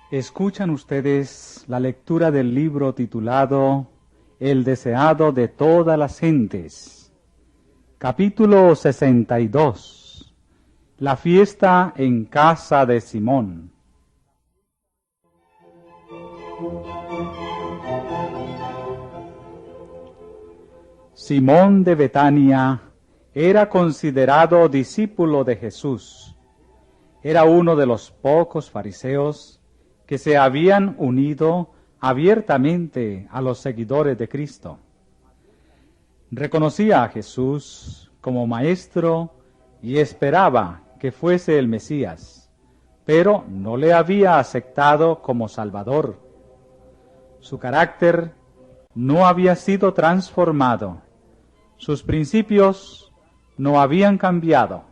Escuchan ustedes la lectura del libro titulado El deseado de todas las gentes. Capítulo 62. La fiesta en casa de Simón. Simón de Betania era considerado discípulo de Jesús. Era uno de los pocos fariseos que se habían unido abiertamente a los seguidores de Cristo. Reconocía a Jesús como maestro y esperaba que fuese el Mesías, pero no le había aceptado como Salvador. Su carácter no había sido transformado, sus principios no habían cambiado.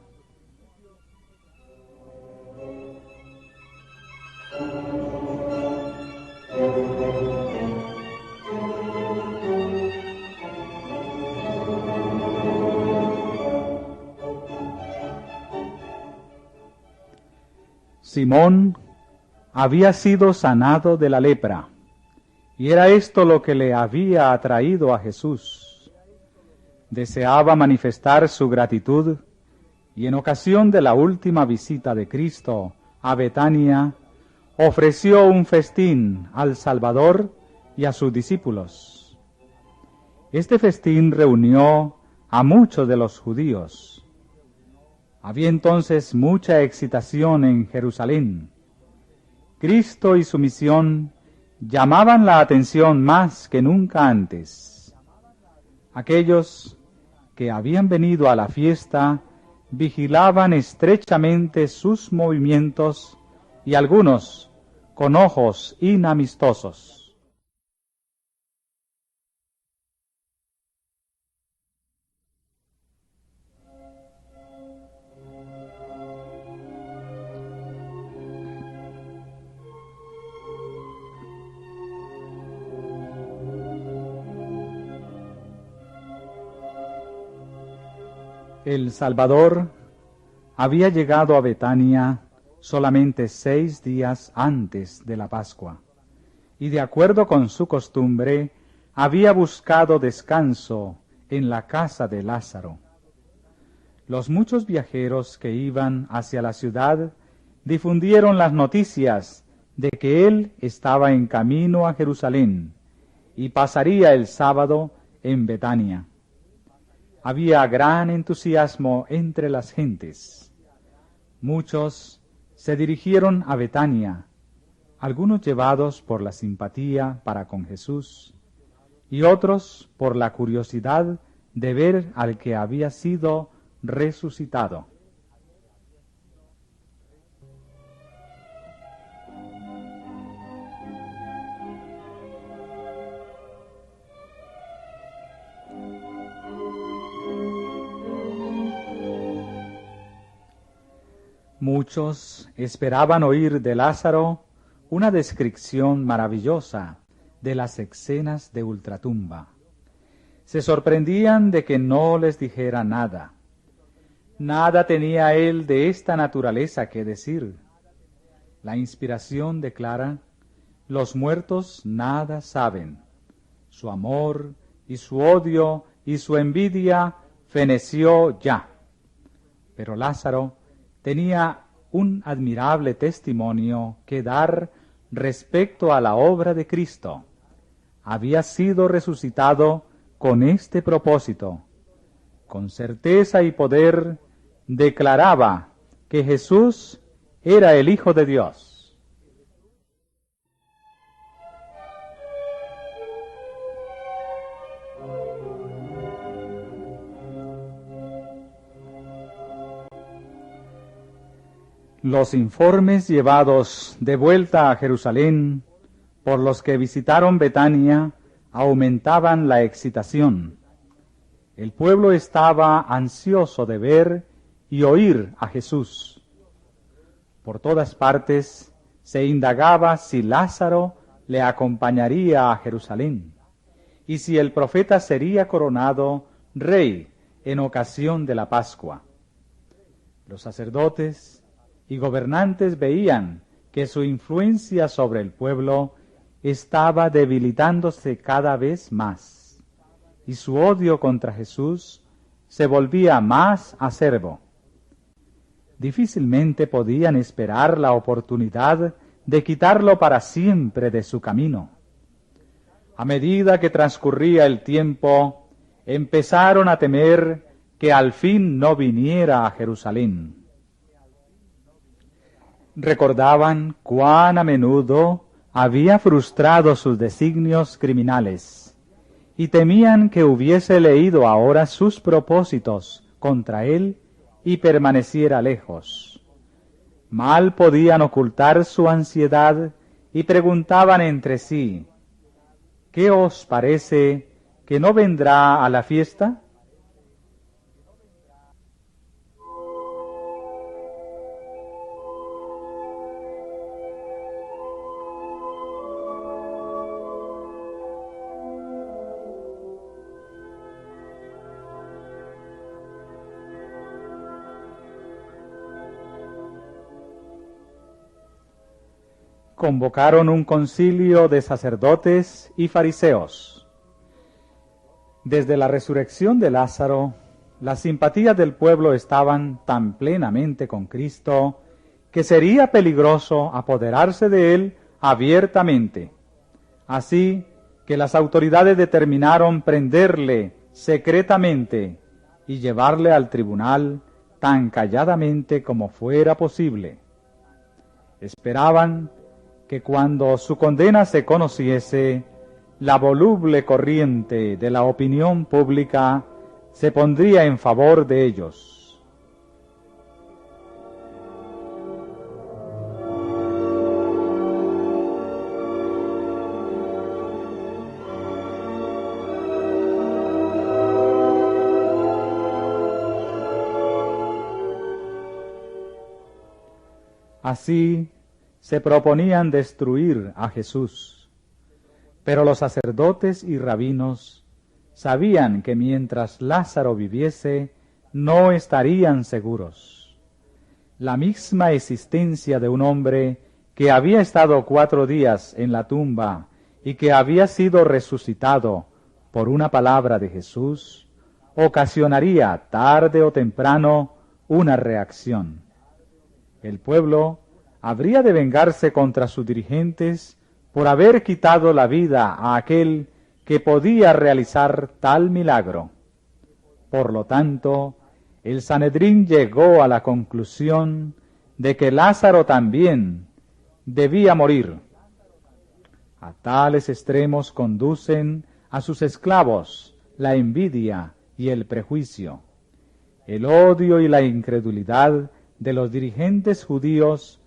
Simón había sido sanado de la lepra, y era esto lo que le había atraído a Jesús. Deseaba manifestar su gratitud, y en ocasión de la última visita de Cristo a Betania, ofreció un festín al Salvador y a sus discípulos. Este festín reunió a muchos de los judíos. Había entonces mucha excitación en Jerusalén. Cristo y su misión llamaban la atención más que nunca antes. Aquellos que habían venido a la fiesta vigilaban estrechamente sus movimientos y algunos con ojos inamistosos. El Salvador había llegado a Betania solamente 6 días antes de la Pascua, y de acuerdo con su costumbre, había buscado descanso en la casa de Lázaro. Los muchos viajeros que iban hacia la ciudad difundieron las noticias de que él estaba en camino a Jerusalén y pasaría el sábado en Betania. Había gran entusiasmo entre las gentes. Muchos se dirigieron a Betania, algunos llevados por la simpatía para con Jesús, y otros por la curiosidad de ver al que había sido resucitado. Muchos esperaban oír de Lázaro una descripción maravillosa de las escenas de ultratumba. Se sorprendían de que no les dijera nada. Nada tenía él de esta naturaleza que decir. La inspiración declara: los muertos nada saben. Su amor y su odio y su envidia feneció ya. Pero Lázaro tenía un admirable testimonio que dar respecto a la obra de Cristo. Había sido resucitado con este propósito. Con certeza y poder declaraba que Jesús era el Hijo de Dios. Los informes llevados de vuelta a Jerusalén por los que visitaron Betania aumentaban la excitación. El pueblo estaba ansioso de ver y oír a Jesús. Por todas partes se indagaba si Lázaro le acompañaría a Jerusalén y si el profeta sería coronado rey en ocasión de la Pascua. Los sacerdotes y gobernantes veían que su influencia sobre el pueblo estaba debilitándose cada vez más, y su odio contra Jesús se volvía más acerbo. Difícilmente podían esperar la oportunidad de quitarlo para siempre de su camino. A medida que transcurría el tiempo, empezaron a temer que al fin no viniera a Jerusalén. Recordaban cuán a menudo había frustrado sus designios criminales y temían que hubiese leído ahora sus propósitos contra él y permaneciera lejos. Mal podían ocultar su ansiedad y preguntaban entre sí: ¿qué os parece que no vendrá a la fiesta? Convocaron un concilio de sacerdotes y fariseos. Desde la resurrección de Lázaro, las simpatías del pueblo estaban tan plenamente con Cristo que sería peligroso apoderarse de él abiertamente. Así que las autoridades determinaron prenderle secretamente y llevarle al tribunal tan calladamente como fuera posible. Esperaban que cuando su condena se conociese, la voluble corriente de la opinión pública se pondría en favor de ellos. Así, se proponían destruir a Jesús, pero los sacerdotes y rabinos sabían que mientras Lázaro viviese, no estarían seguros. La misma existencia de un hombre que había estado 4 días en la tumba y que había sido resucitado por una palabra de Jesús, ocasionaría tarde o temprano una reacción. El pueblo habría de vengarse contra sus dirigentes por haber quitado la vida a aquel que podía realizar tal milagro. Por lo tanto, el Sanedrín llegó a la conclusión de que Lázaro también debía morir. A tales extremos conducen a sus esclavos la envidia y el prejuicio. El odio y la incredulidad de los dirigentes judíos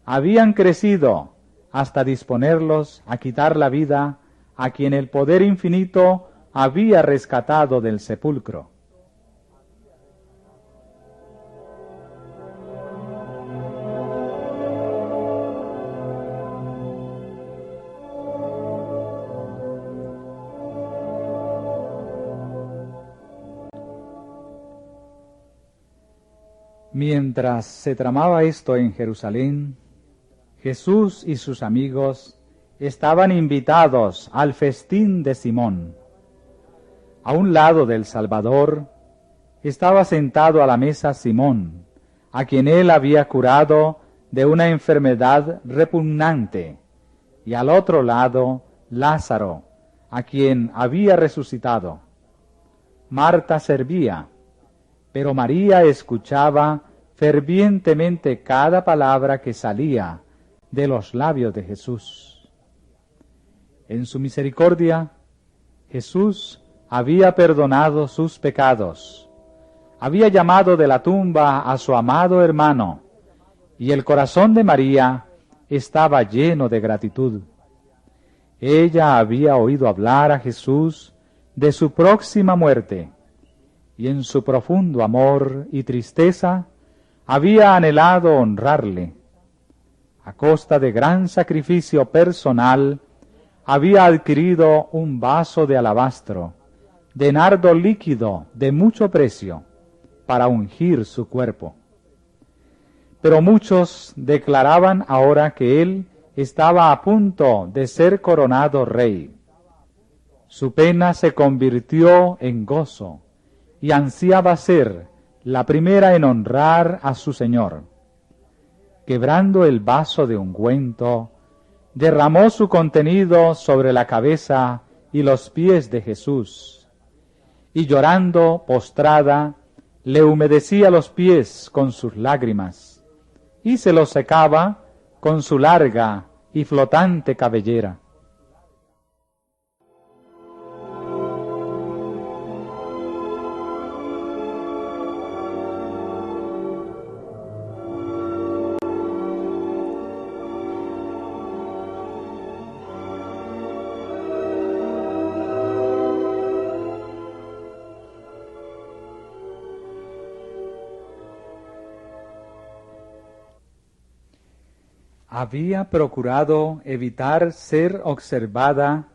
habían crecido hasta disponerlos a quitar la vida a quien el poder infinito había rescatado del sepulcro. Mientras se tramaba esto en Jerusalén, Jesús y sus amigos estaban invitados al festín de Simón. A un lado del Salvador estaba sentado a la mesa Simón, a quien él había curado de una enfermedad repugnante, y al otro lado Lázaro, a quien había resucitado. Marta servía, pero María escuchaba fervientemente cada palabra que salía de los labios de Jesús. En su misericordia, Jesús había perdonado sus pecados, había llamado de la tumba a su amado hermano, y el corazón de María estaba lleno de gratitud. Ella había oído hablar a Jesús de su próxima muerte, y en su profundo amor y tristeza había anhelado honrarle. A costa de gran sacrificio personal, había adquirido un vaso de alabastro, de nardo líquido de mucho precio, para ungir su cuerpo. Pero muchos declaraban ahora que él estaba a punto de ser coronado rey. Su pena se convirtió en gozo y ansiaba ser la primera en honrar a su Señor. Quebrando el vaso de ungüento, derramó su contenido sobre la cabeza y los pies de Jesús, y llorando, postrada, le humedecía los pies con sus lágrimas, y se los secaba con su larga y flotante cabellera. Había procurado evitar ser observada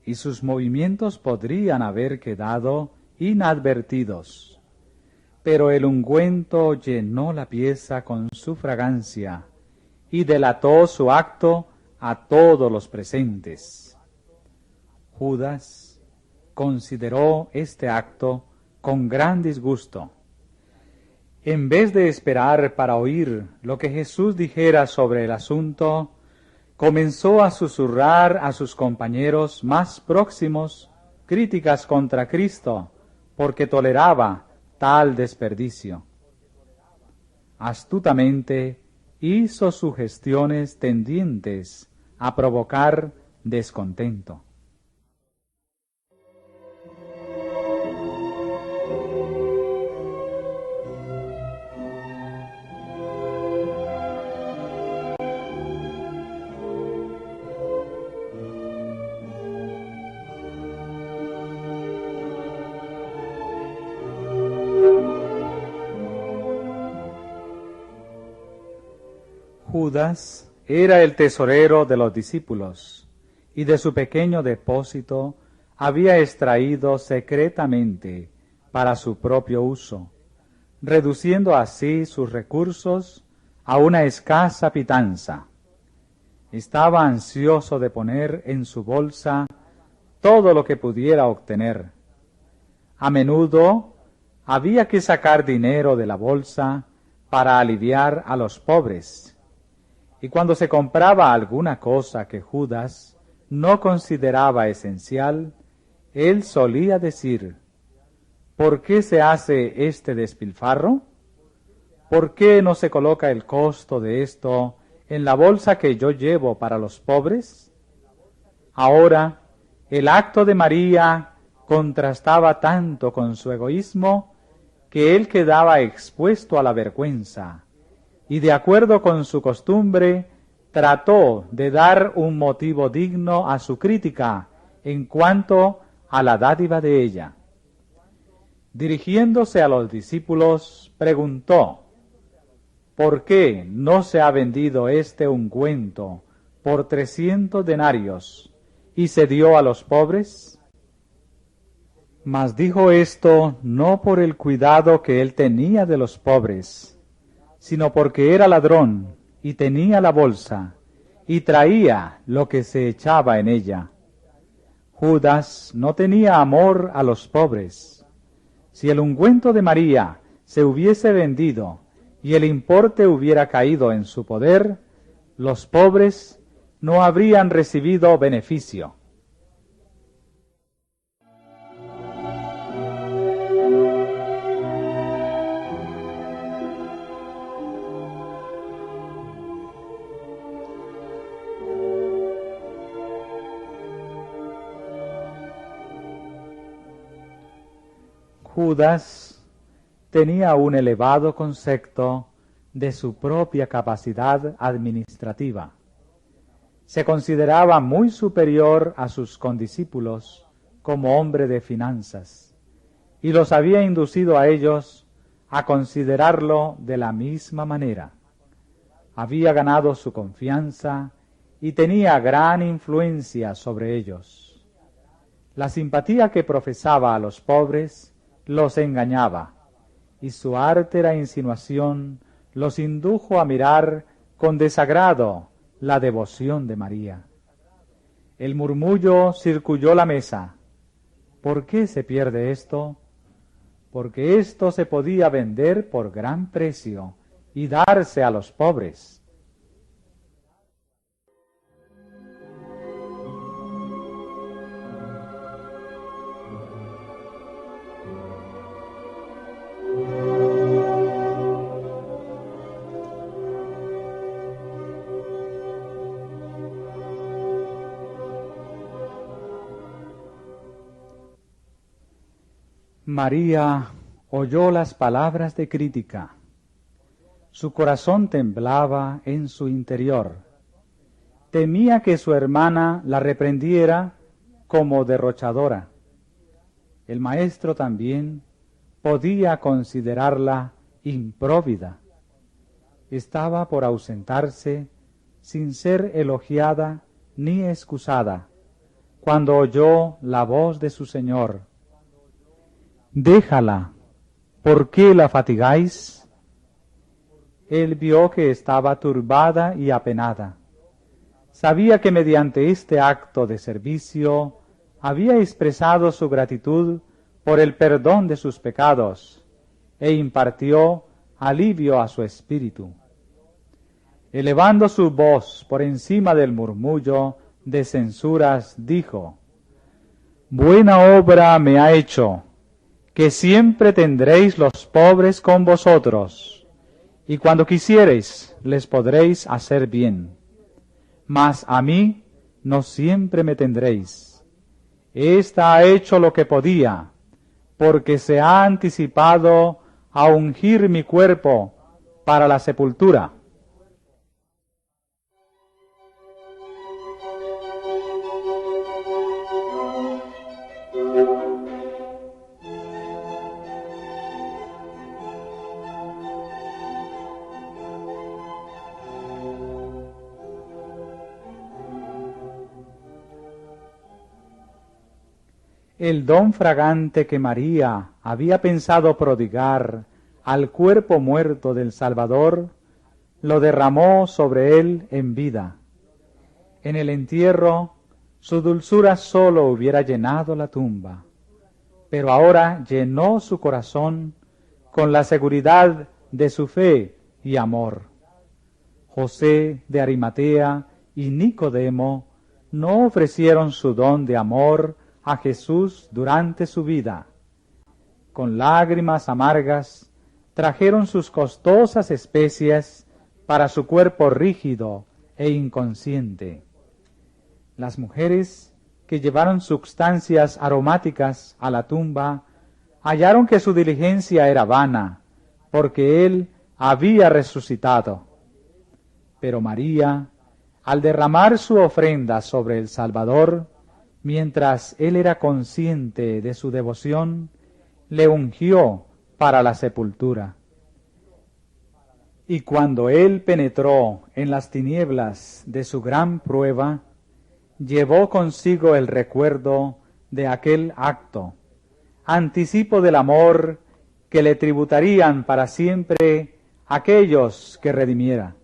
y sus movimientos podrían haber quedado inadvertidos. Pero el ungüento llenó la pieza con su fragancia y delató su acto a todos los presentes. Judas consideró este acto con gran disgusto. En vez de esperar para oír lo que Jesús dijera sobre el asunto, comenzó a susurrar a sus compañeros más próximos críticas contra Cristo, porque toleraba tal desperdicio. Astutamente hizo sugestiones tendientes a provocar descontento. Judas era el tesorero de los discípulos, y de su pequeño depósito había extraído secretamente para su propio uso, reduciendo así sus recursos a una escasa pitanza. Estaba ansioso de poner en su bolsa todo lo que pudiera obtener. A menudo había que sacar dinero de la bolsa para aliviar a los pobres. Y cuando se compraba alguna cosa que Judas no consideraba esencial, él solía decir: ¿por qué se hace este despilfarro? ¿Por qué no se coloca el costo de esto en la bolsa que yo llevo para los pobres? Ahora, el acto de María contrastaba tanto con su egoísmo que él quedaba expuesto a la vergüenza, y de acuerdo con su costumbre, trató de dar un motivo digno a su crítica en cuanto a la dádiva de ella. Dirigiéndose a los discípulos, preguntó: ¿por qué no se ha vendido este ungüento por 300 denarios y se dio a los pobres? Mas dijo esto no por el cuidado que él tenía de los pobres, sino porque era ladrón y tenía la bolsa y traía lo que se echaba en ella. Judas no tenía amor a los pobres. Si el ungüento de María se hubiese vendido y el importe hubiera caído en su poder, los pobres no habrían recibido beneficio. Judas tenía un elevado concepto de su propia capacidad administrativa. Se consideraba muy superior a sus condiscípulos como hombre de finanzas, y los había inducido a ellos a considerarlo de la misma manera. Había ganado su confianza y tenía gran influencia sobre ellos. La simpatía que profesaba a los pobres los engañaba, y su ártera insinuación los indujo a mirar con desagrado la devoción de María. El murmullo circulló la mesa. ¿Por qué se pierde esto? Porque esto se podía vender por gran precio y darse a los pobres. María oyó las palabras de crítica. Su corazón temblaba en su interior. Temía que su hermana la reprendiera como derrochadora. El maestro también podía considerarla impróvida. Estaba por ausentarse sin ser elogiada ni excusada, cuando oyó la voz de su Señor. Déjala, ¿por qué la fatigáis? Él vio que estaba turbada y apenada. Sabía que mediante este acto de servicio había expresado su gratitud por el perdón de sus pecados e impartió alivio a su espíritu. Elevando su voz por encima del murmullo de censuras, dijo: Buena obra me ha hecho, que siempre tendréis los pobres con vosotros, y cuando quisiereis les podréis hacer bien. Mas a mí no siempre me tendréis. Ésta ha hecho lo que podía, porque se ha anticipado a ungir mi cuerpo para la sepultura. El don fragante que María había pensado prodigar al cuerpo muerto del Salvador, lo derramó sobre él en vida. En el entierro, su dulzura sólo hubiera llenado la tumba, pero ahora llenó su corazón con la seguridad de su fe y amor. José de Arimatea y Nicodemo no ofrecieron su don de amor a Jesús durante su vida. Con lágrimas amargas trajeron sus costosas especies para su cuerpo rígido e inconsciente. Las mujeres que llevaron sustancias aromáticas a la tumba hallaron que su diligencia era vana, porque él había resucitado. Pero María, al derramar su ofrenda sobre el Salvador, mientras él era consciente de su devoción, le ungió para la sepultura. Y cuando él penetró en las tinieblas de su gran prueba, llevó consigo el recuerdo de aquel acto, anticipo del amor que le tributarían para siempre aquellos que redimiera.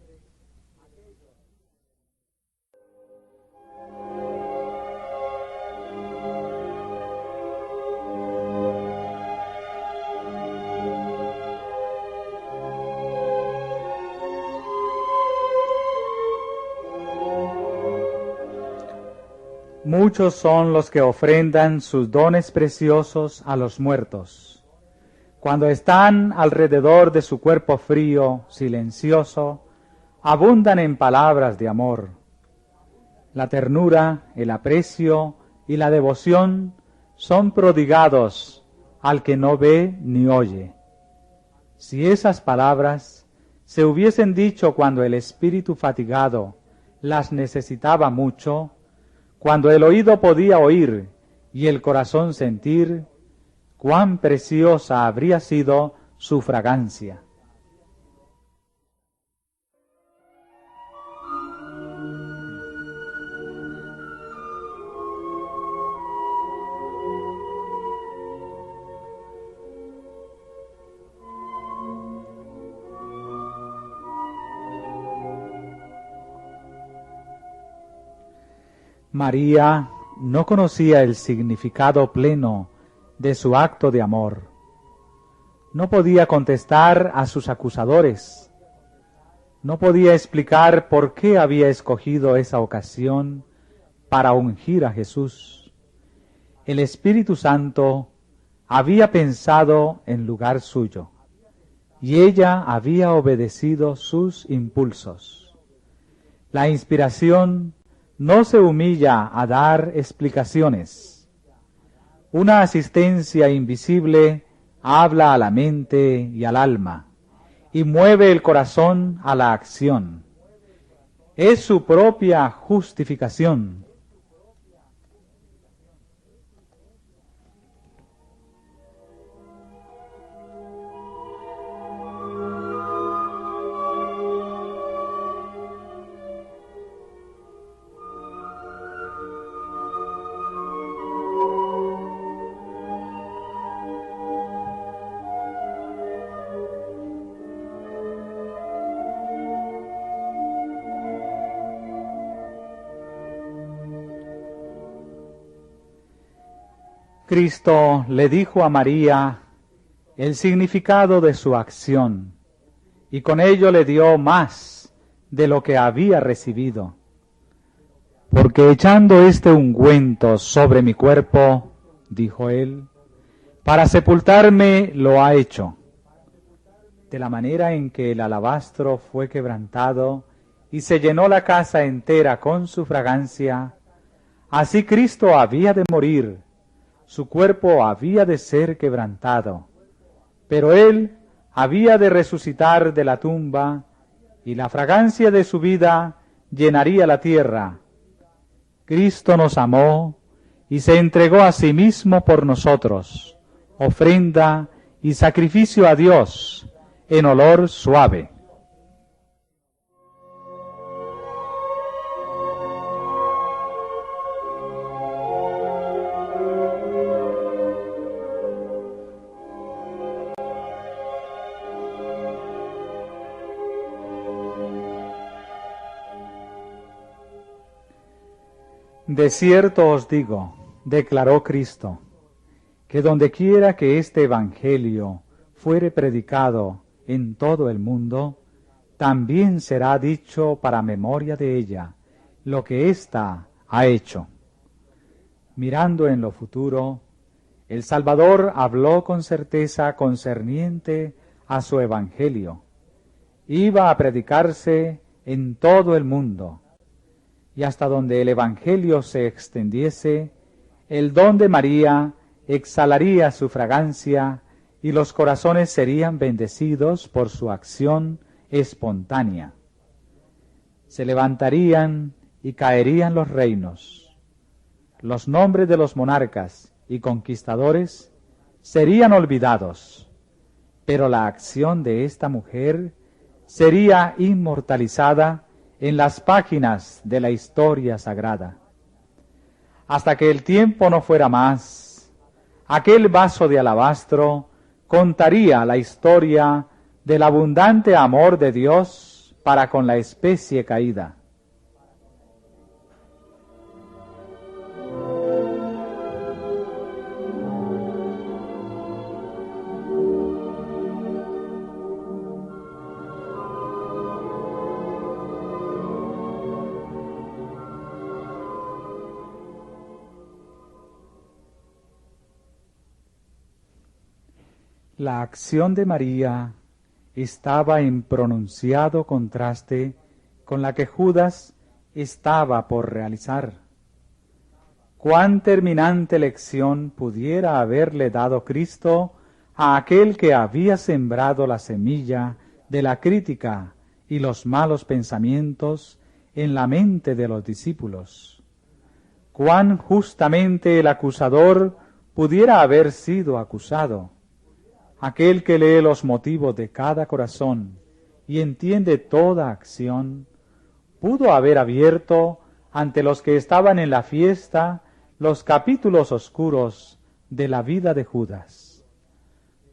Muchos son los que ofrendan sus dones preciosos a los muertos. Cuando están alrededor de su cuerpo frío, silencioso, abundan en palabras de amor. La ternura, el aprecio y la devoción son prodigados al que no ve ni oye. Si esas palabras se hubiesen dicho cuando el espíritu fatigado las necesitaba mucho, cuando el oído podía oír y el corazón sentir, cuán preciosa habría sido su fragancia. María no conocía el significado pleno de su acto de amor. No podía contestar a sus acusadores. No podía explicar por qué había escogido esa ocasión para ungir a Jesús. El Espíritu Santo había pensado en lugar suyo, y ella había obedecido sus impulsos. La inspiración no se humilla a dar explicaciones. Una asistencia invisible habla a la mente y al alma, y mueve el corazón a la acción. Es su propia justificación. Cristo le dijo a María el significado de su acción, y con ello le dio más de lo que había recibido. Porque echando este ungüento sobre mi cuerpo, dijo él, para sepultarme lo ha hecho. De la manera en que el alabastro fue quebrantado y se llenó la casa entera con su fragancia, así Cristo había de morir, su cuerpo había de ser quebrantado, pero él había de resucitar de la tumba, y la fragancia de su vida llenaría la tierra. Cristo nos amó y se entregó a sí mismo por nosotros, ofrenda y sacrificio a Dios en olor suave. De cierto os digo, declaró Cristo, que dondequiera que este Evangelio fuere predicado en todo el mundo, también será dicho para memoria de ella lo que ésta ha hecho. Mirando en lo futuro, el Salvador habló con certeza concerniente a su Evangelio. Iba a predicarse en todo el mundo, y hasta donde el Evangelio se extendiese, el don de María exhalaría su fragancia y los corazones serían bendecidos por su acción espontánea. Se levantarían y caerían los reinos. Los nombres de los monarcas y conquistadores serían olvidados, pero la acción de esta mujer sería inmortalizada en las páginas de la historia sagrada. Hasta que el tiempo no fuera más, aquel vaso de alabastro contaría la historia del abundante amor de Dios para con la especie caída. La acción de María estaba en pronunciado contraste con la que Judas estaba por realizar. Cuán terminante lección pudiera haberle dado Cristo a aquel que había sembrado la semilla de la crítica y los malos pensamientos en la mente de los discípulos. Cuán justamente el acusador pudiera haber sido acusado. Aquel que lee los motivos de cada corazón y entiende toda acción, pudo haber abierto ante los que estaban en la fiesta los capítulos oscuros de la vida de Judas.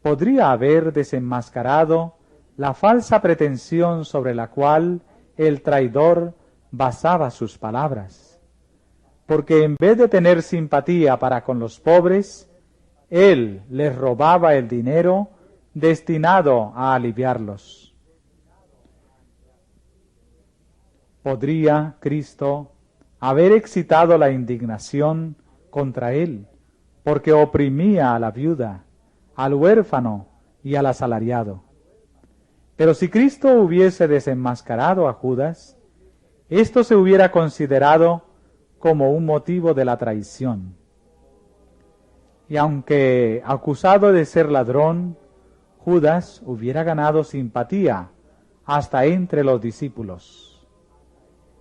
Podría haber desenmascarado la falsa pretensión sobre la cual el traidor basaba sus palabras. porque en vez de tener simpatía para con los pobres, él les robaba el dinero destinado a aliviarlos. ¿Podría Cristo haber excitado la indignación contra él, porque oprimía a la viuda, al huérfano y al asalariado? Pero si Cristo hubiese desenmascarado a Judas, esto se hubiera considerado como un motivo de la traición. Y aunque acusado de ser ladrón, Judas hubiera ganado simpatía hasta entre los discípulos.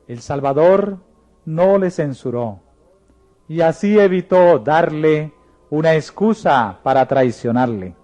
El Salvador no le censuró, y así evitó darle una excusa para traicionarle.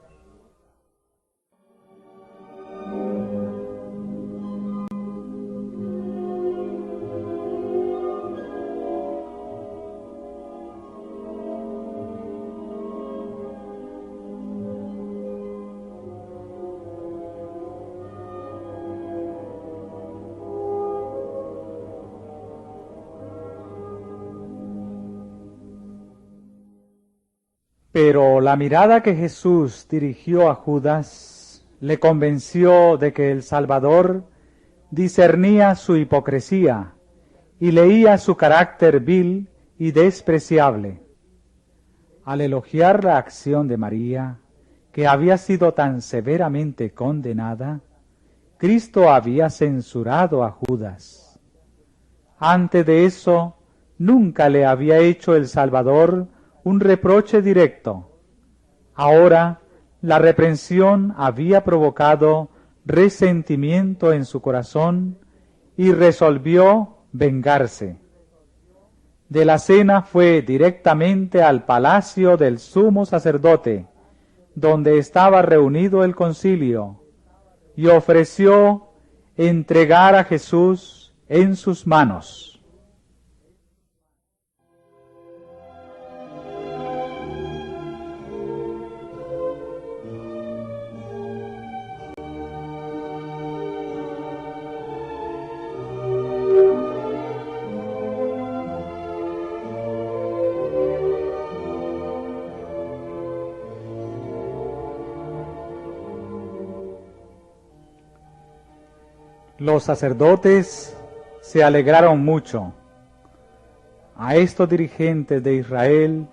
Pero la mirada que Jesús dirigió a Judas le convenció de que el Salvador discernía su hipocresía y leía su carácter vil y despreciable. Al elogiar la acción de María, que había sido tan severamente condenada, Cristo había censurado a Judas. Antes de eso, nunca le había hecho el Salvador un reproche directo. Ahora, la reprensión había provocado resentimiento en su corazón y resolvió vengarse. De la cena fue directamente al palacio del sumo sacerdote, donde estaba reunido el concilio, y ofreció entregar a Jesús en sus manos. Los sacerdotes se alegraron mucho. A estos dirigentes de Israel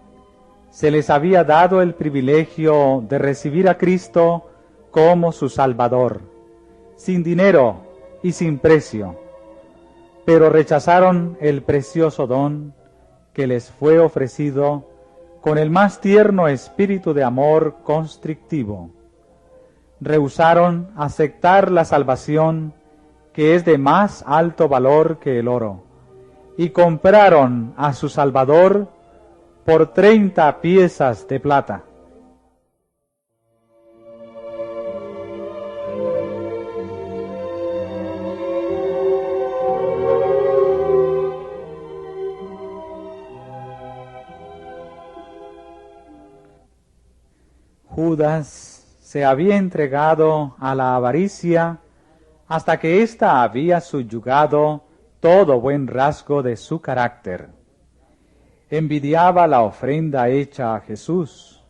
se les había dado el privilegio de recibir a Cristo como su Salvador, sin dinero y sin precio, pero rechazaron el precioso don que les fue ofrecido con el más tierno espíritu de amor constrictivo. Rehusaron aceptar la salvación que es de más alto valor que el oro, y compraron a su Salvador por 30 piezas de plata. Judas se había entregado a la avaricia hasta que ésta había subyugado todo buen rasgo de su carácter. Envidiaba la ofrenda hecha a Jesús.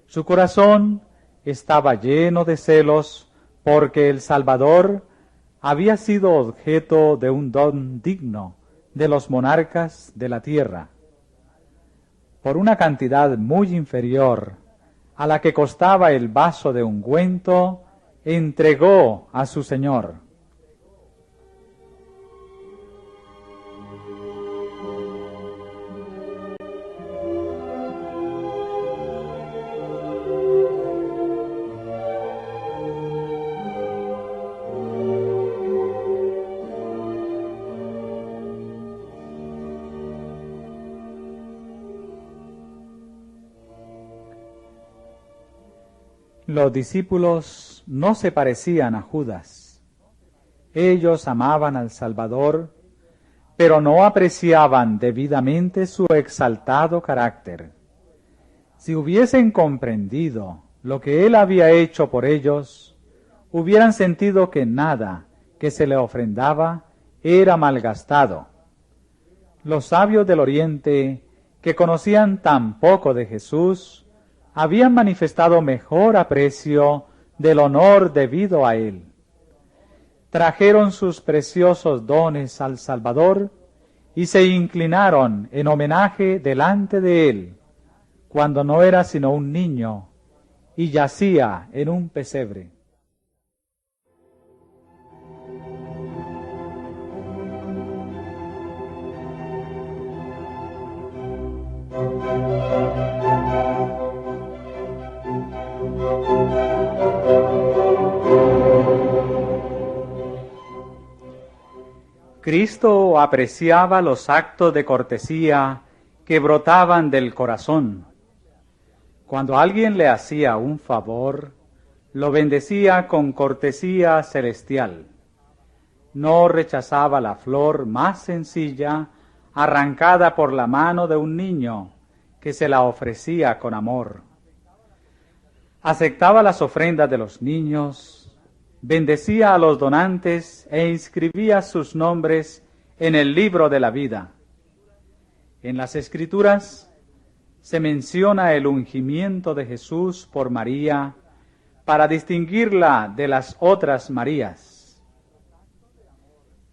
Su corazón estaba lleno de celos porque el Salvador había sido objeto de un don digno de los monarcas de la tierra. Por una cantidad muy inferior a la que costaba el vaso de ungüento, entregó a su Señor. Los discípulos no se parecían a Judas. Ellos amaban al Salvador, pero no apreciaban debidamente su exaltado carácter. Si hubiesen comprendido lo que él había hecho por ellos, hubieran sentido que nada que se le ofrendaba era malgastado. Los sabios del Oriente, que conocían tan poco de Jesús, habían manifestado mejor aprecio del honor debido a él. Trajeron sus preciosos dones al Salvador y se inclinaron en homenaje delante de él, cuando no era sino un niño y yacía en un pesebre. Cristo apreciaba los actos de cortesía que brotaban del corazón. Cuando alguien le hacía un favor, lo bendecía con cortesía celestial. No rechazaba la flor más sencilla, arrancada por la mano de un niño que se la ofrecía con amor. Aceptaba las ofrendas de los niños, bendecía a los donantes e inscribía sus nombres en el libro de la vida. En las Escrituras se menciona el ungimiento de Jesús por María para distinguirla de las otras Marías.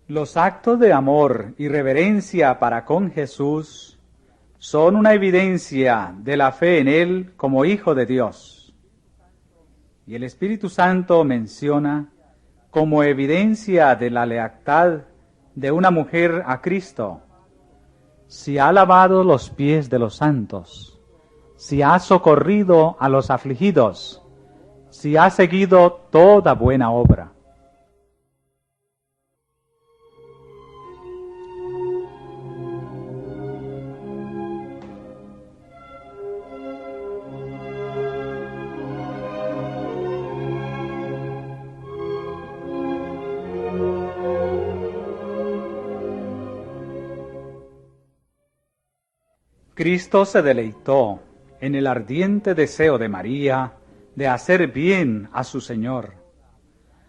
Los actos de amor y reverencia para con Jesús son una evidencia de la fe en Él como Hijo de Dios. Y el Espíritu Santo menciona como evidencia de la lealtad de una mujer a Cristo: si ha lavado los pies de los santos, si ha socorrido a los afligidos, si ha seguido toda buena obra. Cristo se deleitó en el ardiente deseo de María de hacer bien a su Señor.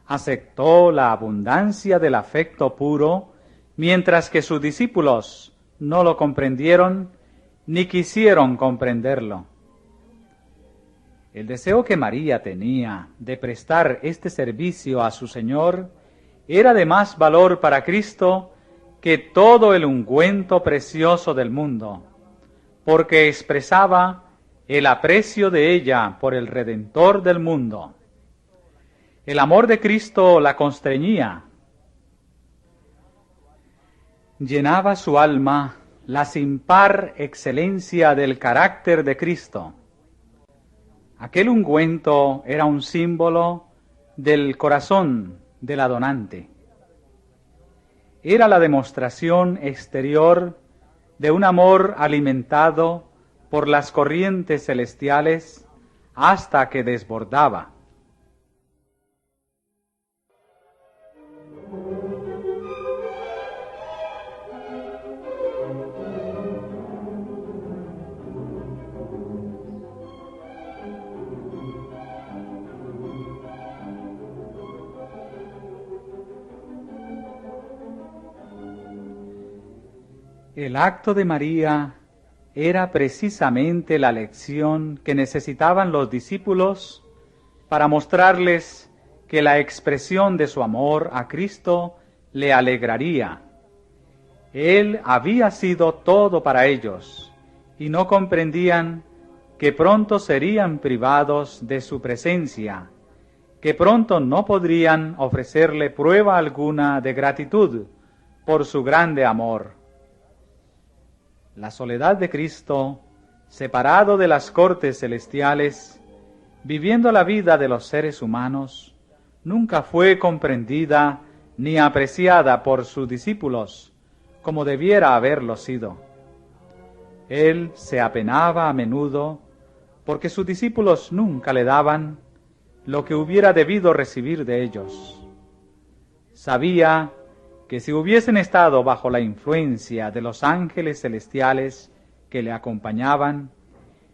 Aceptó la abundancia del afecto puro, mientras que sus discípulos no lo comprendieron ni quisieron comprenderlo. El deseo que María tenía de prestar este servicio a su Señor era de más valor para Cristo que todo el ungüento precioso del mundo, porque expresaba el aprecio de ella por el Redentor del mundo. El amor de Cristo la constreñía. Llenaba su alma la sin par excelencia del carácter de Cristo. Aquel ungüento era un símbolo del corazón de la donante. Era la demostración exterior de un amor alimentado por las corrientes celestiales hasta que desbordaba. El acto de María era precisamente la lección que necesitaban los discípulos para mostrarles que la expresión de su amor a Cristo le alegraría. Él había sido todo para ellos y no comprendían que pronto serían privados de su presencia, que pronto no podrían ofrecerle prueba alguna de gratitud por su grande amor. La soledad de Cristo, separado de las cortes celestiales, viviendo la vida de los seres humanos, nunca fue comprendida ni apreciada por sus discípulos como debiera haberlo sido. Él se apenaba a menudo porque sus discípulos nunca le daban lo que hubiera debido recibir de ellos. Sabía que si hubiesen estado bajo la influencia de los ángeles celestiales que le acompañaban,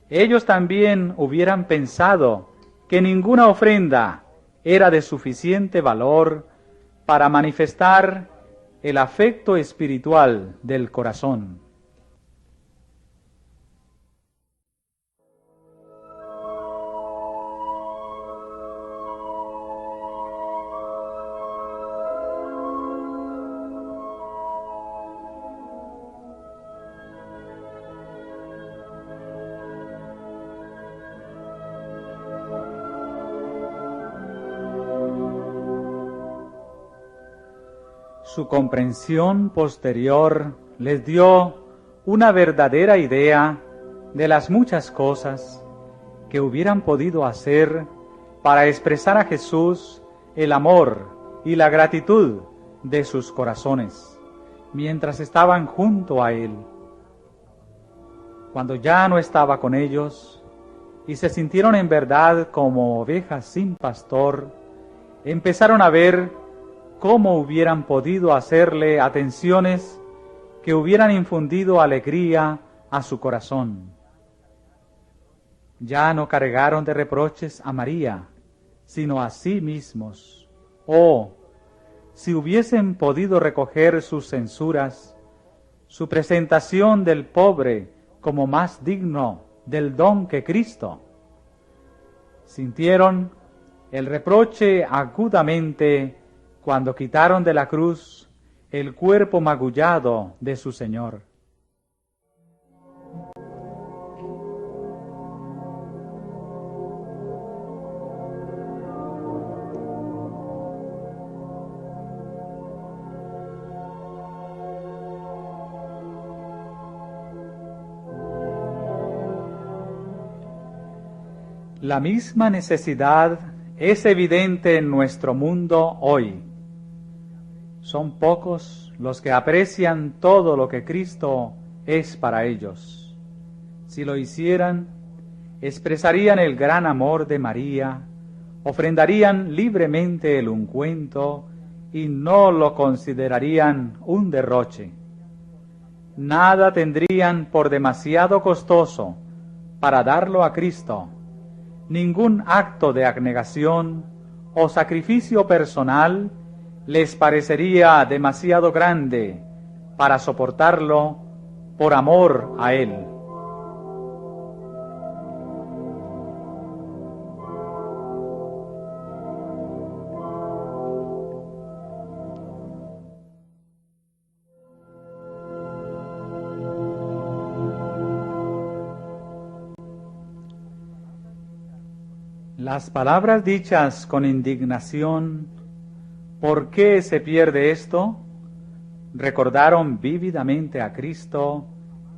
ellos también hubieran pensado que ninguna ofrenda era de suficiente valor para manifestar el afecto espiritual del corazón. Su comprensión posterior les dio una verdadera idea de las muchas cosas que hubieran podido hacer para expresar a Jesús el amor y la gratitud de sus corazones, mientras estaban junto a Él. Cuando ya no estaba con ellos y se sintieron en verdad como ovejas sin pastor, empezaron a ver cómo hubieran podido hacerle atenciones que hubieran infundido alegría a su corazón. Ya no cargaron de reproches a María, sino a sí mismos. Oh, si hubiesen podido recoger sus censuras, su presentación del pobre como más digno del don que Cristo. Sintieron el reproche agudamente cuando quitaron de la cruz el cuerpo magullado de su Señor. La misma necesidad es evidente en nuestro mundo hoy. Son pocos los que aprecian todo lo que Cristo es para ellos. Si lo hicieran, expresarían el gran amor de María, ofrendarían libremente el ungüento y no lo considerarían un derroche. Nada tendrían por demasiado costoso para darlo a Cristo. Ningún acto de abnegación o sacrificio personal les parecería demasiado grande para soportarlo por amor a Él. Las palabras dichas con indignación, ¿por qué se pierde esto?, recordaron vívidamente a Cristo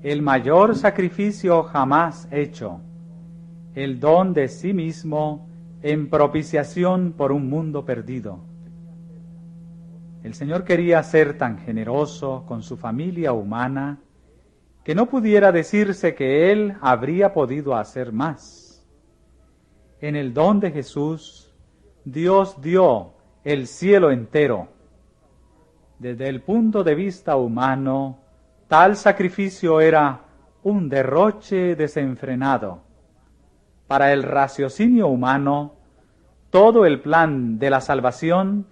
el mayor sacrificio jamás hecho, el don de sí mismo en propiciación por un mundo perdido. El Señor quería ser tan generoso con su familia humana que no pudiera decirse que Él habría podido hacer más. En el don de Jesús, Dios dio el cielo entero. Desde el punto de vista humano, tal sacrificio era un derroche desenfrenado. Para el raciocinio humano, todo el plan de la salvación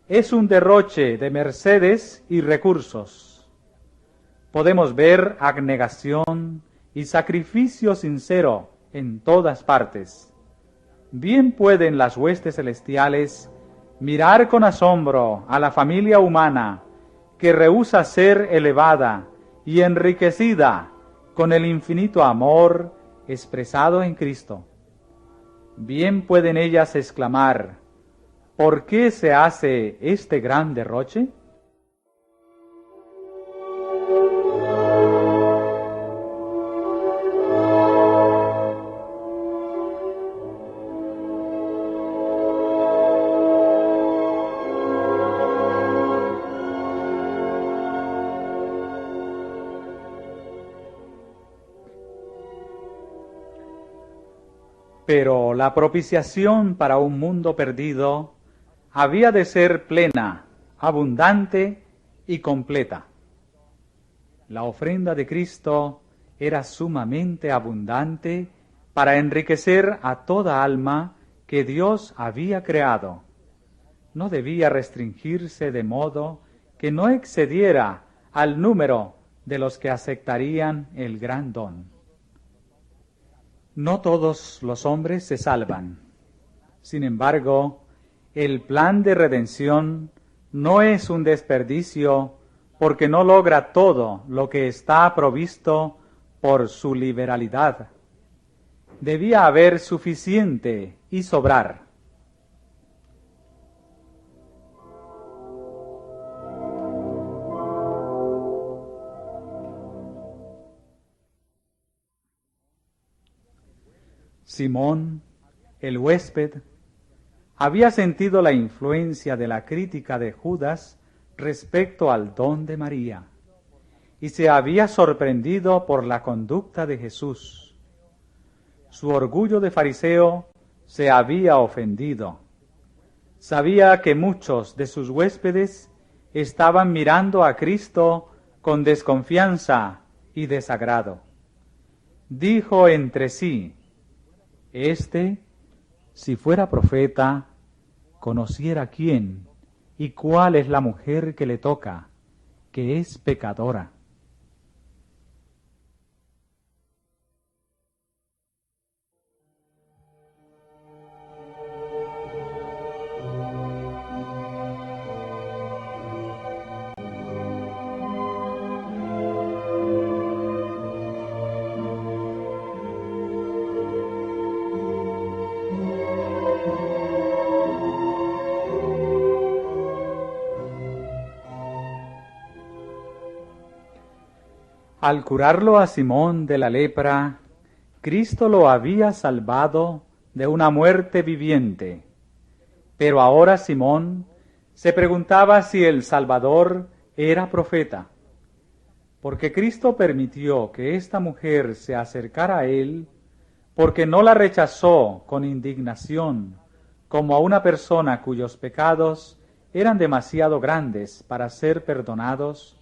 es un derroche de mercedes y recursos. Podemos ver abnegación y sacrificio sincero en todas partes. Bien pueden las huestes celestiales mirar con asombro a la familia humana que rehúsa ser elevada y enriquecida con el infinito amor expresado en Cristo. Bien pueden ellas exclamar, ¿por qué se hace este gran derroche? Pero la propiciación para un mundo perdido había de ser plena, abundante y completa. La ofrenda de Cristo era sumamente abundante para enriquecer a toda alma que Dios había creado. No debía restringirse de modo que no excediera al número de los que aceptarían el gran don. No todos los hombres se salvan. Sin embargo, el plan de redención no es un desperdicio porque no logra todo lo que está provisto por su liberalidad. Debía haber suficiente y sobrar. Simón, el huésped, había sentido la influencia de la crítica de Judas respecto al don de María, y se había sorprendido por la conducta de Jesús. Su orgullo de fariseo se había ofendido. Sabía que muchos de sus huéspedes estaban mirando a Cristo con desconfianza y desagrado. Dijo entre sí: si fuera profeta, conociera quién y cuál es la mujer que le toca, que es pecadora. Al curarlo a Simón de la lepra, Cristo lo había salvado de una muerte viviente. Pero ahora Simón se preguntaba si el Salvador era profeta, porque Cristo permitió que esta mujer se acercara a él, porque no la rechazó con indignación como a una persona cuyos pecados eran demasiado grandes para ser perdonados,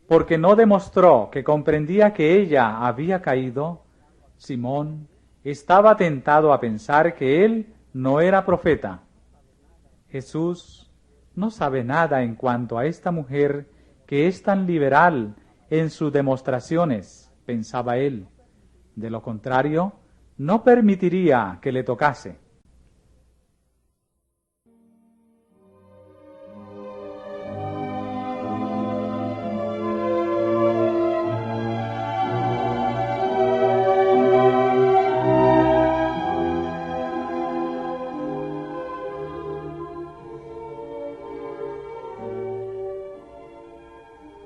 porque no demostró que comprendía que ella había caído. Simón estaba tentado a pensar que él no era profeta. Jesús no sabe nada en cuanto a esta mujer que es tan liberal en sus demostraciones, pensaba él. De lo contrario, no permitiría que le tocase.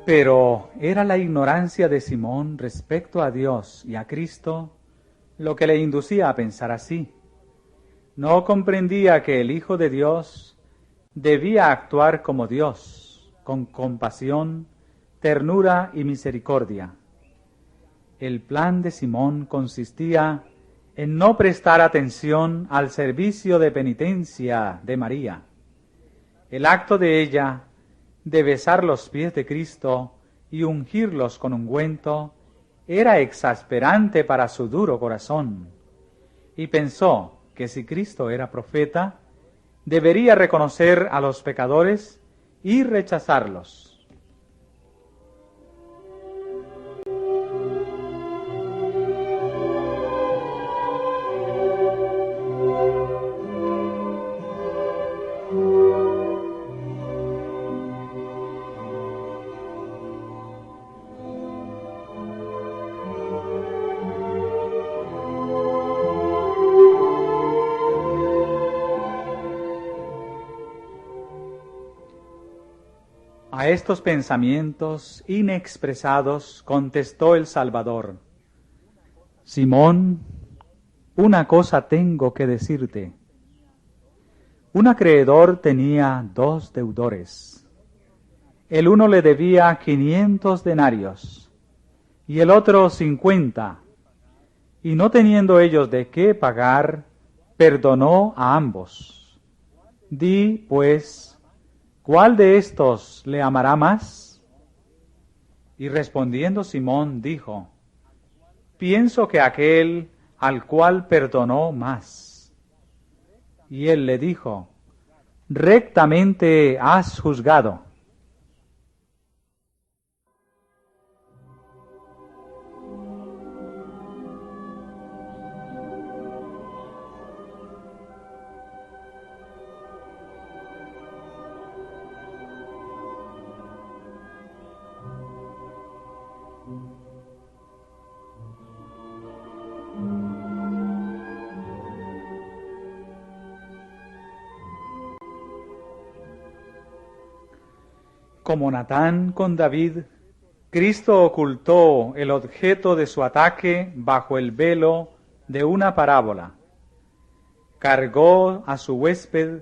Pero era la ignorancia de Simón respecto a Dios y a Cristo lo que le inducía a pensar así. No comprendía que el Hijo de Dios debía actuar como Dios, con compasión, ternura y misericordia. El plan de Simón consistía en no prestar atención al servicio de penitencia de María. El acto de ella de besar los pies de Cristo y ungirlos con ungüento era exasperante para su duro corazón, y pensó que si Cristo era profeta, debería reconocer a los pecadores y rechazarlos. A estos pensamientos inexpresados contestó el Salvador: Simón, una cosa tengo que decirte. Un acreedor tenía 2 deudores. El uno le debía 500 denarios y el otro 50, y no teniendo ellos de qué pagar, perdonó a ambos. Di, pues, ¿cuál de estos le amará más? Y respondiendo Simón dijo: pienso que aquel al cual perdonó más. Y él le dijo: rectamente has juzgado. Como Natán con David, Cristo ocultó el objeto de su ataque bajo el velo de una parábola. Cargó a su huésped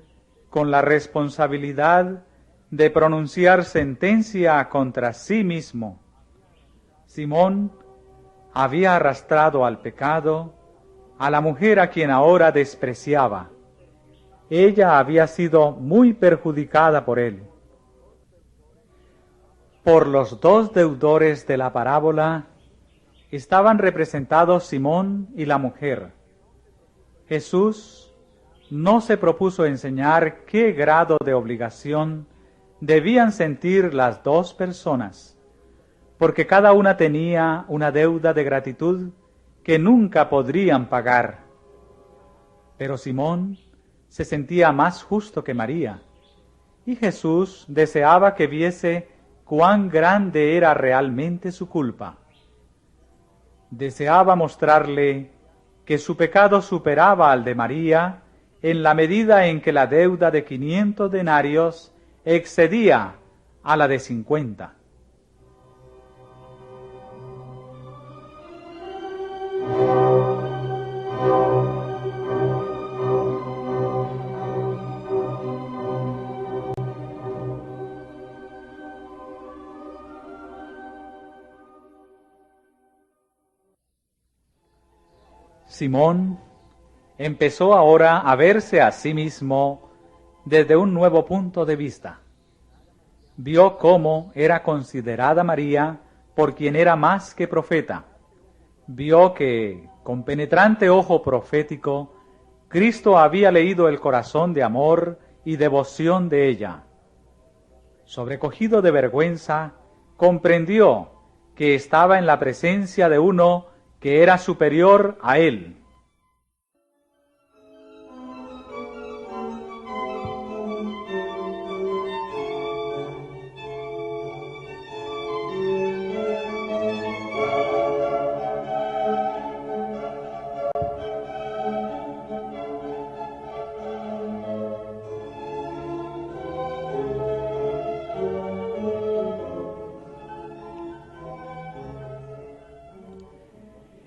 con la responsabilidad de pronunciar sentencia contra sí mismo. Simón había arrastrado al pecado a la mujer a quien ahora despreciaba. Ella había sido muy perjudicada por él. Por los dos deudores de la parábola estaban representados Simón y la mujer. Jesús no se propuso enseñar qué grado de obligación debían sentir las dos personas, porque cada una tenía una deuda de gratitud que nunca podrían pagar. Pero Simón se sentía más justo que María, y Jesús deseaba que viese cuán grande era realmente su culpa. Deseaba mostrarle que su pecado superaba al de María en la medida en que la deuda de 500 denarios excedía a la de 50. Simón empezó ahora a verse a sí mismo desde un nuevo punto de vista. Vio cómo era considerada María por quien era más que profeta. Vio que, con penetrante ojo profético, Cristo había leído el corazón de amor y devoción de ella. Sobrecogido de vergüenza, comprendió que estaba en la presencia de uno que era superior a él.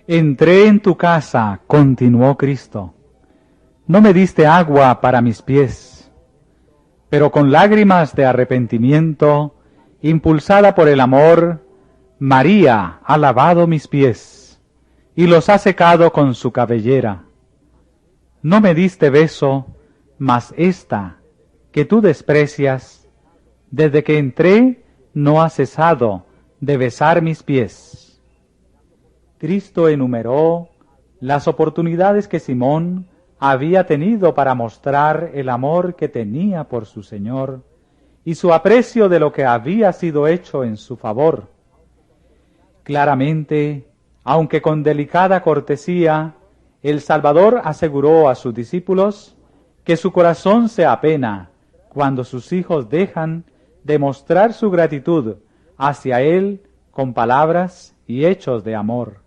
Entré en tu casa, continuó Cristo. No me diste agua para mis pies, pero con lágrimas de arrepentimiento, impulsada por el amor, María ha lavado mis pies y los ha secado con su cabellera. No me diste beso, mas esta, que tú desprecias, desde que entré no ha cesado de besar mis pies. Cristo enumeró las oportunidades que Simón había tenido para mostrar el amor que tenía por su Señor y su aprecio de lo que había sido hecho en su favor. Claramente, aunque con delicada cortesía, el Salvador aseguró a sus discípulos que su corazón se apena cuando sus hijos dejan de mostrar su gratitud hacia Él con palabras y hechos de amor.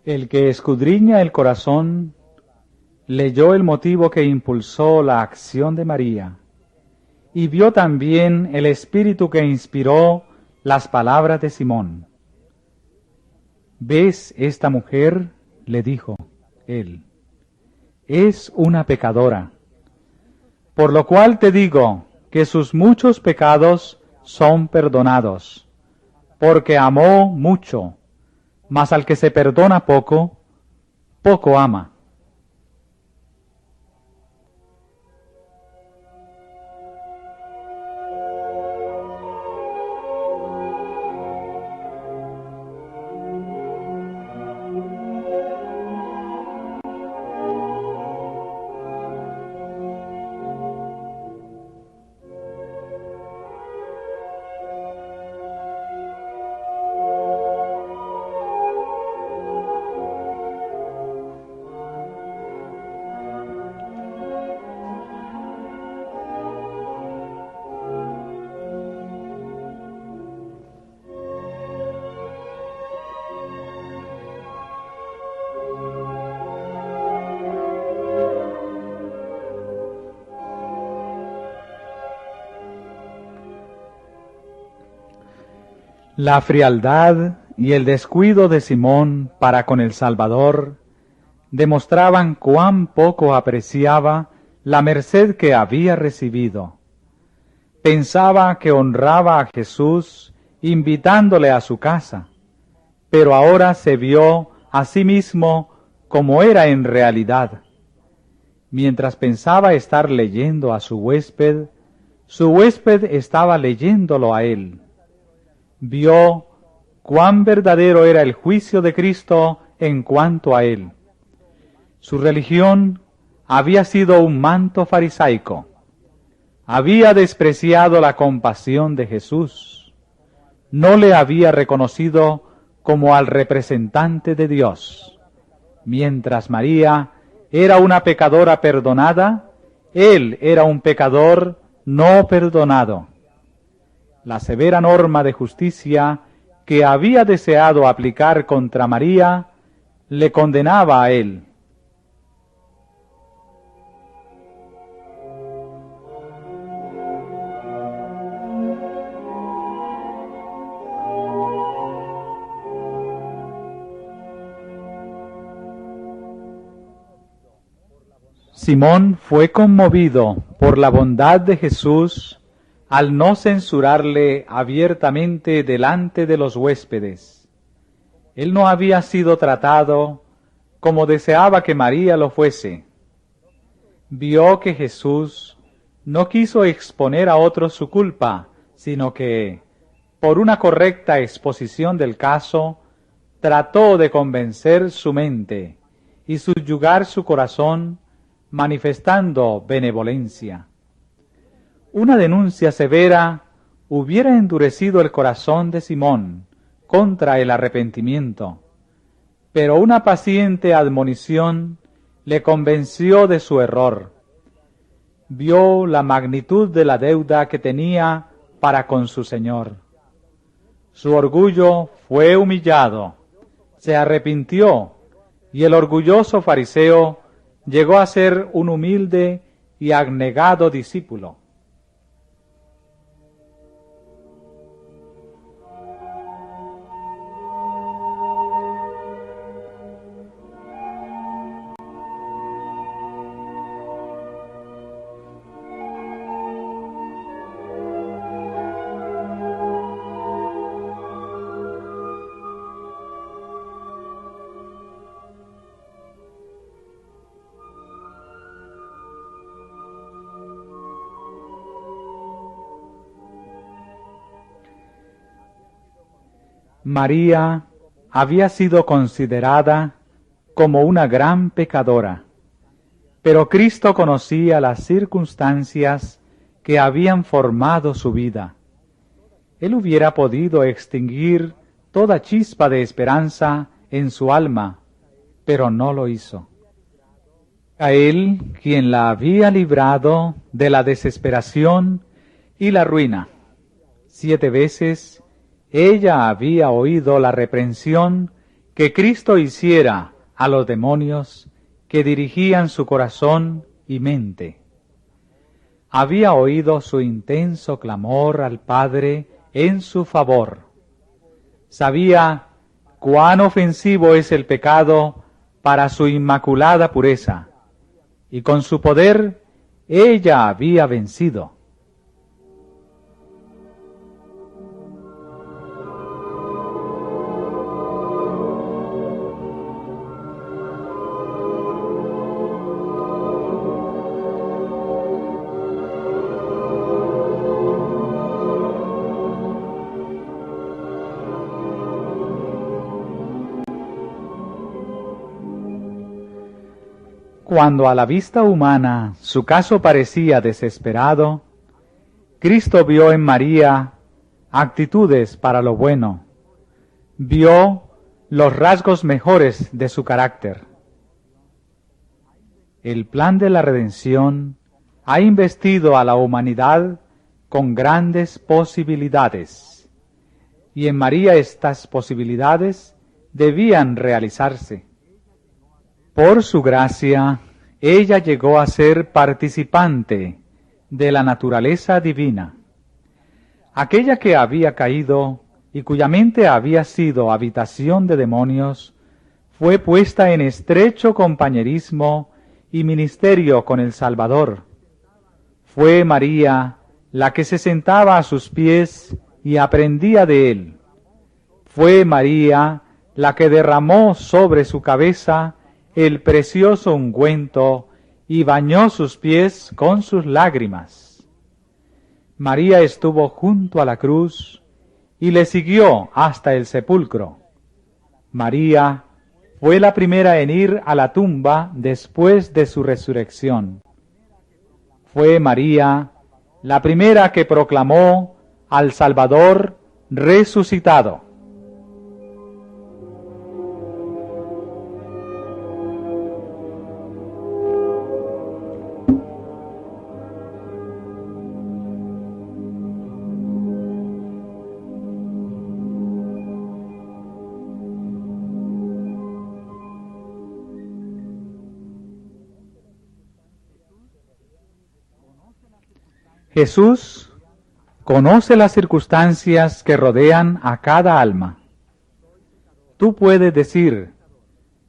El que escudriña el corazón leyó el motivo que impulsó la acción de María y vio también el espíritu que inspiró las palabras de Simón. ¿Ves esta mujer?, le dijo él. Es una pecadora, por lo cual te digo que sus muchos pecados son perdonados, porque amó mucho. Mas al que se perdona poco, poco ama. La frialdad y el descuido de Simón para con el Salvador demostraban cuán poco apreciaba la merced que había recibido. Pensaba que honraba a Jesús invitándole a su casa, pero ahora se vio a sí mismo como era en realidad. Mientras pensaba estar leyendo a su huésped estaba leyéndolo a él. Vio cuán verdadero era el juicio de Cristo en cuanto a él. Su religión había sido un manto farisaico. Había despreciado la compasión de Jesús. No le había reconocido como al representante de Dios. Mientras María era una pecadora perdonada, él era un pecador no perdonado. La severa norma de justicia que había deseado aplicar contra María le condenaba a él. Simón fue conmovido por la bondad de Jesús al no censurarle abiertamente delante de los huéspedes. Él no había sido tratado como deseaba que María lo fuese. Vio que Jesús no quiso exponer a otros su culpa, sino que, por una correcta exposición del caso, trató de convencer su mente y subyugar su corazón, manifestando benevolencia. Una denuncia severa hubiera endurecido el corazón de Simón contra el arrepentimiento, pero una paciente admonición le convenció de su error. Vio la magnitud de la deuda que tenía para con su Señor. Su orgullo fue humillado, se arrepintió, y el orgulloso fariseo llegó a ser un humilde y abnegado discípulo. María había sido considerada como una gran pecadora, pero Cristo conocía las circunstancias que habían formado su vida. Él hubiera podido extinguir toda chispa de esperanza en su alma, pero no lo hizo. A Él, quien la había librado de la desesperación y la ruina. 7 veces ella había oído la reprensión que Cristo hiciera a los demonios que dirigían su corazón y mente. Había oído su intenso clamor al Padre en su favor. Sabía cuán ofensivo es el pecado para su inmaculada pureza, y con su poder ella había vencido. Cuando a la vista humana su caso parecía desesperado, Cristo vio en María actitudes para lo bueno, vio los rasgos mejores de su carácter. El plan de la redención ha investido a la humanidad con grandes posibilidades, y en María estas posibilidades debían realizarse. Por su gracia, ella llegó a ser participante de la naturaleza divina. Aquella que había caído y cuya mente había sido habitación de demonios, fue puesta en estrecho compañerismo y ministerio con el Salvador. Fue María la que se sentaba a sus pies y aprendía de él. Fue María la que derramó sobre su cabeza el precioso ungüento y bañó sus pies con sus lágrimas. María estuvo junto a la cruz y le siguió hasta el sepulcro. María fue la primera en ir a la tumba después de su resurrección. Fue María la primera que proclamó al Salvador resucitado. Jesús conoce las circunstancias que rodean a cada alma. Tú puedes decir,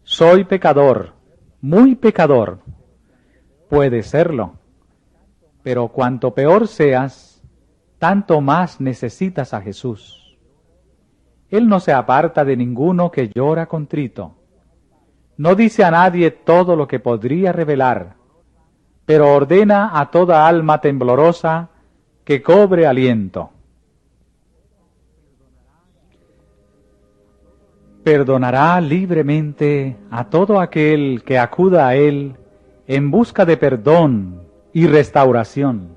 soy pecador, muy pecador. Puedes serlo, pero cuanto peor seas, tanto más necesitas a Jesús. Él no se aparta de ninguno que llora contrito. No dice a nadie todo lo que podría revelar, pero ordena a toda alma temblorosa que cobre aliento. Perdonará libremente a todo aquel que acuda a Él en busca de perdón y restauración.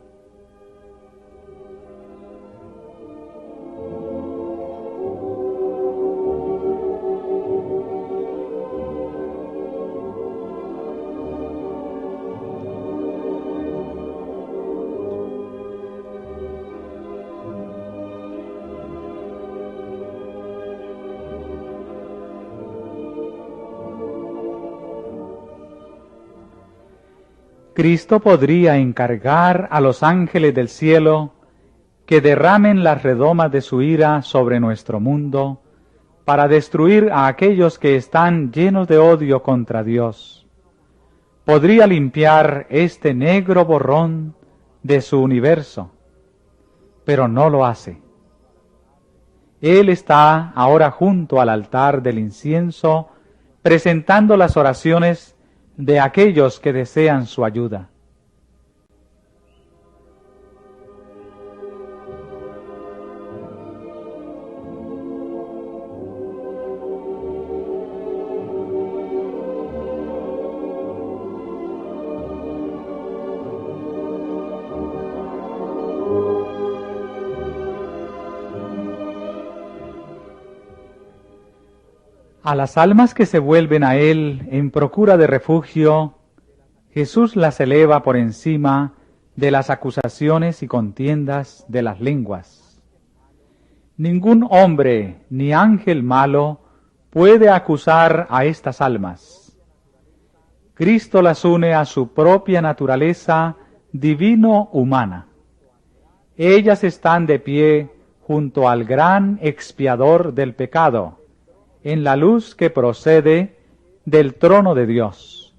Cristo podría encargar a los ángeles del cielo que derramen las redomas de su ira sobre nuestro mundo para destruir a aquellos que están llenos de odio contra Dios. Podría limpiar este negro borrón de su universo, pero no lo hace. Él está ahora junto al altar del incienso, presentando las oraciones de aquellos que desean su ayuda. A las almas que se vuelven a Él en procura de refugio, Jesús las eleva por encima de las acusaciones y contiendas de las lenguas. Ningún hombre ni ángel malo puede acusar a estas almas. Cristo las une a su propia naturaleza divino-humana. Ellas están de pie junto al gran expiador del pecado, en la luz que procede del trono de Dios.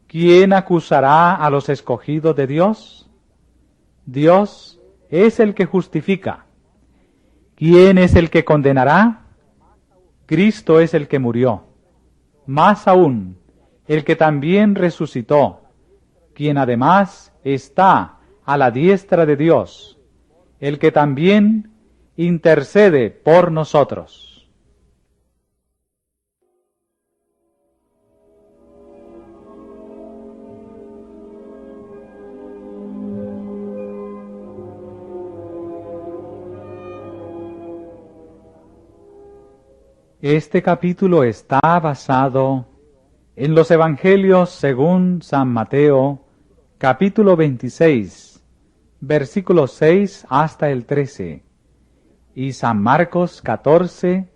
¿Quién acusará a los escogidos de Dios? Dios es el que justifica. ¿Quién es el que condenará? Cristo es el que murió. Más aún, el que también resucitó, quien además está a la diestra de Dios, el que también intercede por nosotros. Este capítulo está basado en los Evangelios según San Mateo, capítulo 26, versículos 6 hasta el 13, y San Marcos 14,